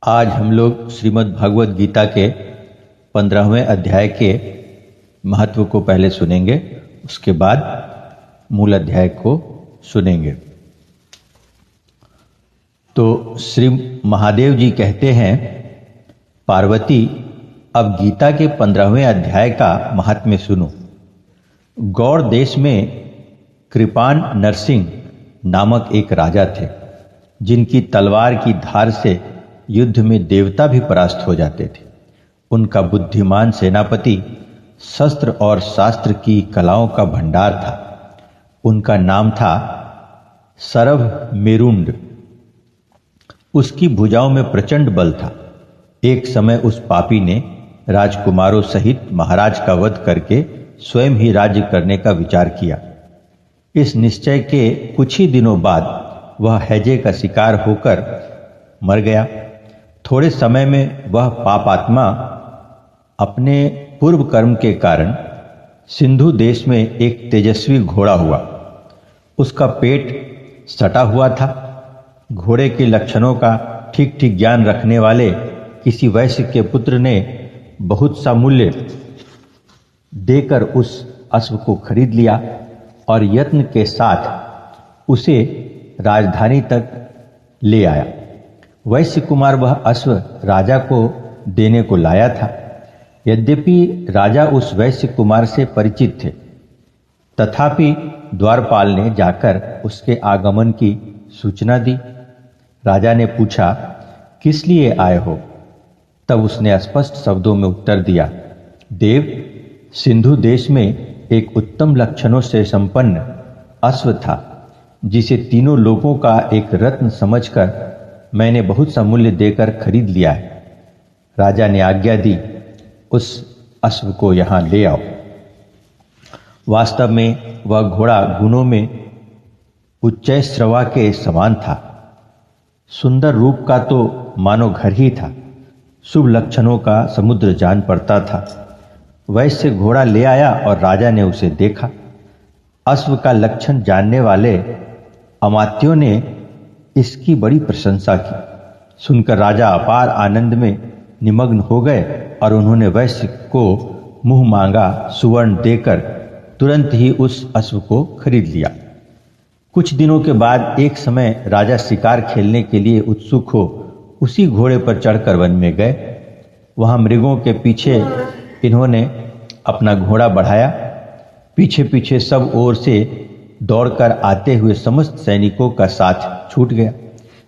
आज हम लोग श्रीमद् भागवत गीता के 15वें अध्याय के महत्व को पहले सुनेंगे, उसके बाद मूल अध्याय को सुनेंगे। तो श्री महादेव जी कहते हैं, पार्वती अब गीता के 15वें अध्याय का महात्म्य सुनो। गौड़ देश में कृपान नरसिंह नामक एक राजा थे, जिनकी तलवार की धार से युद्ध में देवता भी परास्त हो जाते थे। उनका बुद्धिमान सेनापति शस्त्र और शास्त्र की कलाओं का भंडार था। उनका नाम था सरभ मेरुंड। उसकी भुजाओं में प्रचंड बल था। एक समय उस पापी ने राजकुमारों सहित महाराज का वध करके स्वयं ही राज्य करने का विचार किया। इस निश्चय के कुछ ही दिनों बाद वह हैजे का शिकार होकर मर गया। थोड़े समय में वह पापात्मा अपने पूर्व कर्म के कारण सिंधु देश में एक तेजस्वी घोड़ा हुआ। उसका पेट सटा हुआ था। घोड़े के लक्षणों का ठीक ठीक ज्ञान रखने वाले किसी वैश्य के पुत्र ने बहुत सा मूल्य देकर उस अश्व को खरीद लिया और यत्न के साथ उसे राजधानी तक ले आया। वैश्य कुमार वह अश्व राजा को देने को लाया था। यद्यपि राजा उस वैश्य कुमार से परिचित थे, तथापि द्वारपाल ने जाकर उसके आगमन की सूचना दी। राजा ने पूछा, किस लिए आए हो? तब उसने स्पष्ट शब्दों में उत्तर दिया, देव, सिंधु देश में एक उत्तम लक्षणों से संपन्न अश्व था, जिसे तीनों लोगों का एक रत्न समझकर मैंने बहुत सा मूल्य देकर खरीद लिया है। राजा ने आज्ञा दी, उस अश्व को यहां ले आओ। वास्तव में वह घोड़ा गुणों में उच्चैःश्रवा के समान था। सुंदर रूप का तो मानो घर ही था। शुभ लक्षणों का समुद्र जान पड़ता था। वैश्य घोड़ा ले आया और राजा ने उसे देखा। अश्व का लक्षण जानने वाले अमात्यों ने इसकी बड़ी प्रशंसा की। सुनकर राजा अपार आनंद में निमग्न हो गए और उन्होंने वैश्य को मुंह मांगा सुवर्ण देकर तुरंत ही उस अश्व को खरीद लिया। कुछ दिनों के बाद एक समय राजा शिकार खेलने के लिए उत्सुक हो उसी घोड़े पर चढ़कर वन में गए। वहां मृगों के पीछे इन्होंने अपना घोड़ा बढ़ाया। पीछे पीछे सब ओर से दौड़कर आते हुए समस्त सैनिकों का साथ छूट गया।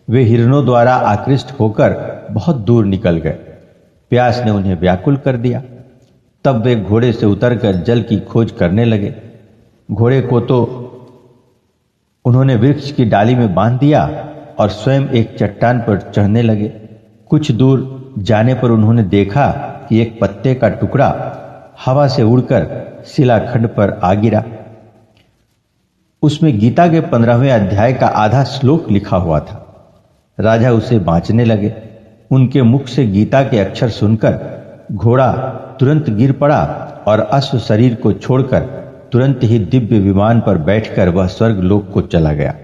वे हिरणों द्वारा आकृष्ट होकर बहुत दूर निकल गए। प्यास ने उन्हें व्याकुल कर दिया। तब वे घोड़े से उतरकर जल की खोज करने लगे। घोड़े को तो उन्होंने वृक्ष की डाली में बांध दिया और स्वयं एक चट्टान पर चढ़ने लगे। कुछ दूर जाने पर उन्होंने देखा कि एक पत्ते का टुकड़ा हवा से उड़कर शिलाखंड पर आ गिरा। उसमें गीता के 15वें अध्याय का आधा श्लोक लिखा हुआ था। राजा उसे बांचने लगे। उनके मुख से गीता के अक्षर सुनकर घोड़ा तुरंत गिर पड़ा और अश्व शरीर को छोड़कर तुरंत ही दिव्य विमान पर बैठकर वह स्वर्ग लोक को चला गया।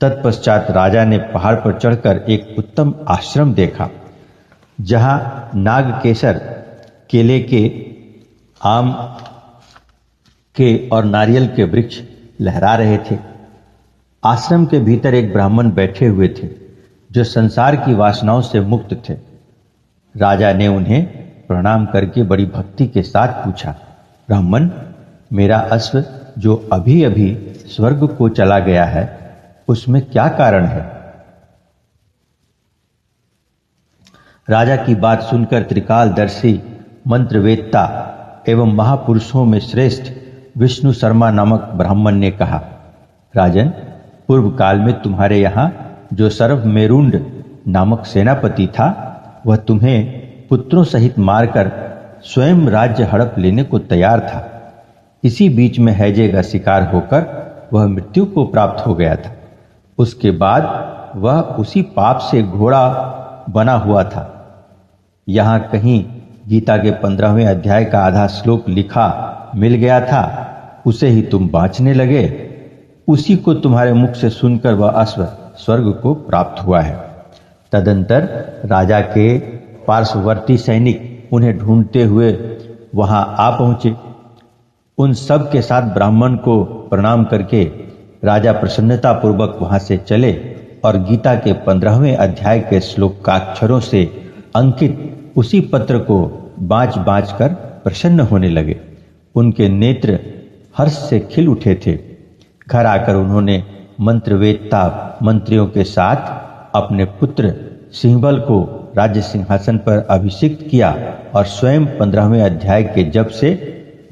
तत्पश्चात राजा ने पहाड़ पर चढ़कर एक उत्तम आश्रम देखा, जहां नागकेसर, केले के, आम के और नारियल के वृक्ष लहरा रहे थे। आश्रम के भीतर एक ब्राह्मण बैठे हुए थे, जो संसार की वासनाओं से मुक्त थे। राजा ने उन्हें प्रणाम करके बड़ी भक्ति के साथ पूछा, ब्राह्मण, मेरा अश्व जो अभी अभी स्वर्ग को चला गया है, उसमें क्या कारण है? राजा की बात सुनकर त्रिकालदर्शी मंत्रवेत्ता एवं महापुरुषों में श्रेष्ठ विष्णु शर्मा नामक ब्राह्मण ने कहा, राजन, पूर्व काल में तुम्हारे यहाँ जो सरभ मेरुंड नामक सेनापति था, वह तुम्हें पुत्रों सहित मारकर स्वयं राज्य हड़प लेने को तैयार था। इसी बीच में हैजे का शिकार होकर वह मृत्यु को प्राप्त हो गया था। उसके बाद वह उसी पाप से घोड़ा बना हुआ था। यहाँ कहीं गीता के 15वें अध्याय का आधा श्लोक लिखा मिल गया था, उसे ही तुम बांचने लगे। उसी को तुम्हारे मुख से सुनकर वह अश्व स्वर्ग को प्राप्त हुआ है। तदंतर राजा के पार्श्ववर्ती सैनिक उन्हें ढूंढते हुए वहां आ पहुंचे। उन सब के साथ ब्राह्मण को प्रणाम करके राजा प्रसन्नता पूर्वक वहां से चले और गीता के 15वें अध्याय के श्लोकाक्षरों से अंकित उसी पत्र को बाँच बाँच कर प्रसन्न होने लगे। उनके नेत्र हर्ष से खिल उठे थे। घर आकर उन्होंने मंत्रवेत्ता मंत्रियों के साथ अपने पुत्र सिंहबल को राज्य सिंहासन पर अभिषिक्त किया और स्वयं 15वें अध्याय के जप से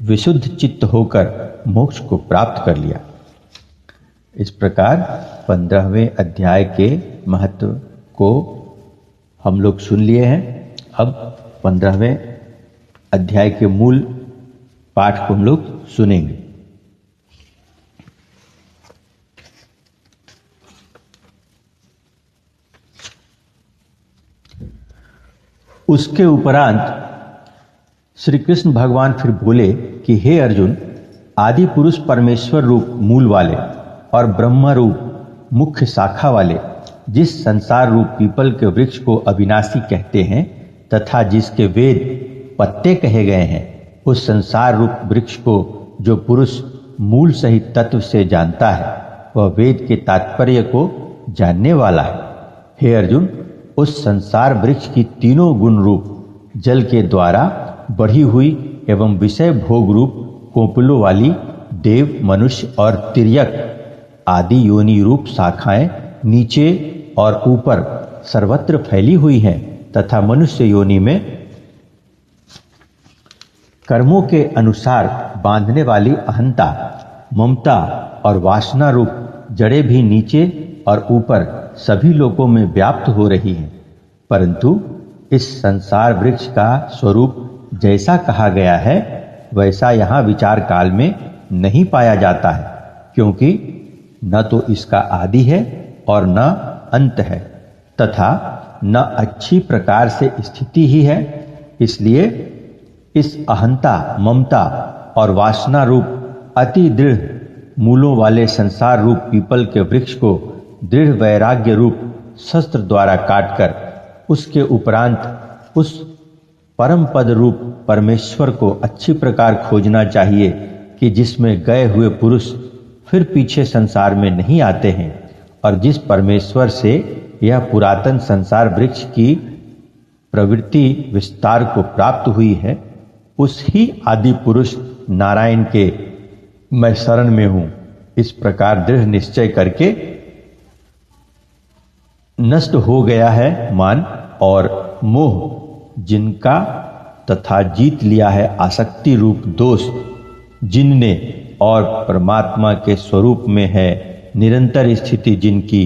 विशुद्ध चित्त होकर मोक्ष को प्राप्त कर लिया। इस प्रकार 15वें अध्याय के महत्व को हम लोग सुन लिए हैं। अब 15वें अध्याय के मूल पाठ को हम लोग सुनेंगे। उसके उपरांत श्री कृष्ण भगवान फिर बोले कि हे अर्जुन, आदि पुरुष परमेश्वर रूप मूल वाले और ब्रह्म रूप मुख्य शाखा वाले जिस संसार रूप पीपल के वृक्ष को अविनाशी कहते हैं तथा जिसके वेद पत्ते कहे गए हैं, उस संसार रूप वृक्ष को जो पुरुष मूल सहित तत्व से जानता है वह वेद के तात्पर्य को जानने वाला है। हे अर्जुन, उस संसार वृक्ष की तीनों गुण रूप जल के द्वारा बढ़ी हुई एवं विषय भोग रूप कोपलों वाली देव, मनुष्य और तिर्यक आदि योनि रूप शाखाएं नीचे और ऊपर सर्वत्र फैली हुई हैं तथा मनुष्य योनि में कर्मों के अनुसार बांधने वाली अहंता, ममता और वासना रूप जड़ें भी नीचे और ऊपर सभी लोकों में व्याप्त हो रही हैं। परंतु इस संसार वृक्ष का स्वरूप जैसा कहा गया है वैसा यहाँ विचार काल में नहीं पाया जाता है, क्योंकि न तो इसका आदि है और न अंत है तथा न अच्छी प्रकार से स्थिति ही है। इसलिए इस अहंता, ममता और वासना रूप अति दृढ़ मूलों वाले संसार रूप पीपल के वृक्ष को दृढ़ वैराग्य रूप शस्त्र द्वारा काटकर उसके उपरांत उस परम पद रूप परमेश्वर को अच्छी प्रकार खोजना चाहिए कि जिसमें गए हुए पुरुष फिर पीछे संसार में नहीं आते हैं और जिस परमेश्वर से यह पुरातन संसार वृक्ष की प्रवृत्ति विस्तार को प्राप्त हुई है, उस ही आदि पुरुष नारायण के मैं शरण में हूं, इस प्रकार दृढ़ निश्चय करके नष्ट हो गया है मान और मोह जिनका तथा जीत लिया है आसक्ति रूप दोष जिनने और परमात्मा के स्वरूप में है निरंतर स्थिति जिनकी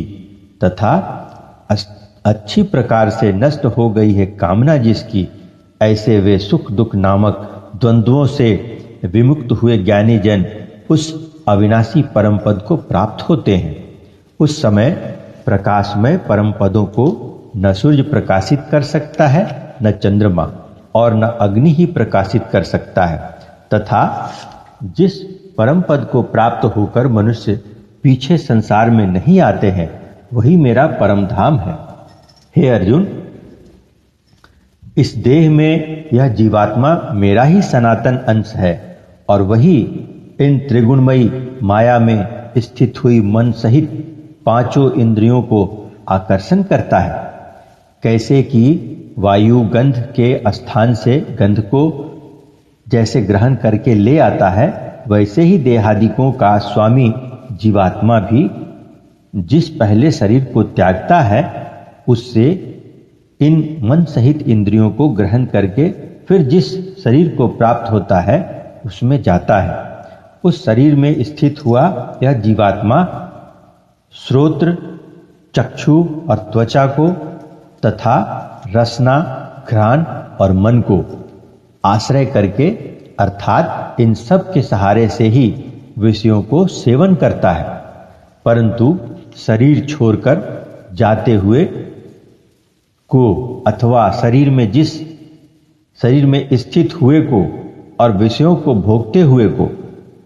तथा अच्छी प्रकार से नष्ट हो गई है कामना जिसकी, ऐसे वे सुख दुख नामक द्वंद्वों से विमुक्त हुए ज्ञानी जन उस अविनाशी परम पद को प्राप्त होते हैं। उस समय प्रकाशमय परम पदों को न सूर्य प्रकाशित कर सकता है, न चंद्रमा और न अग्नि ही प्रकाशित कर सकता है तथा जिस परम पद को प्राप्त होकर मनुष्य पीछे संसार में नहीं आते हैं वही मेरा परम धाम है। हे अर्जुन, इस देह में यह जीवात्मा मेरा ही सनातन अंश है और वही इन त्रिगुणमयी माया में स्थित हुई मन सहित पांचों इंद्रियों को आकर्षण करता है। कैसे कि वायु गंध के स्थान से गंध को जैसे ग्रहण करके ले आता है, वैसे ही देहादिकों का स्वामी जीवात्मा भी जिस पहले शरीर को त्यागता है उससे इन मन सहित इंद्रियों को ग्रहण करके फिर जिस शरीर को प्राप्त होता है उसमें जाता है। उस शरीर में स्थित हुआ यह जीवात्मा श्रोत्र, चक्षु और त्वचा को तथा रसना, घ्राण और मन को आश्रय करके अर्थात इन सब के सहारे से ही विषयों को सेवन करता है, परंतु शरीर छोड़कर जाते हुए को अथवा शरीर में स्थित हुए को और विषयों को भोगते हुए को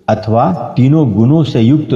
अथवा तीनों गुणों से युक्त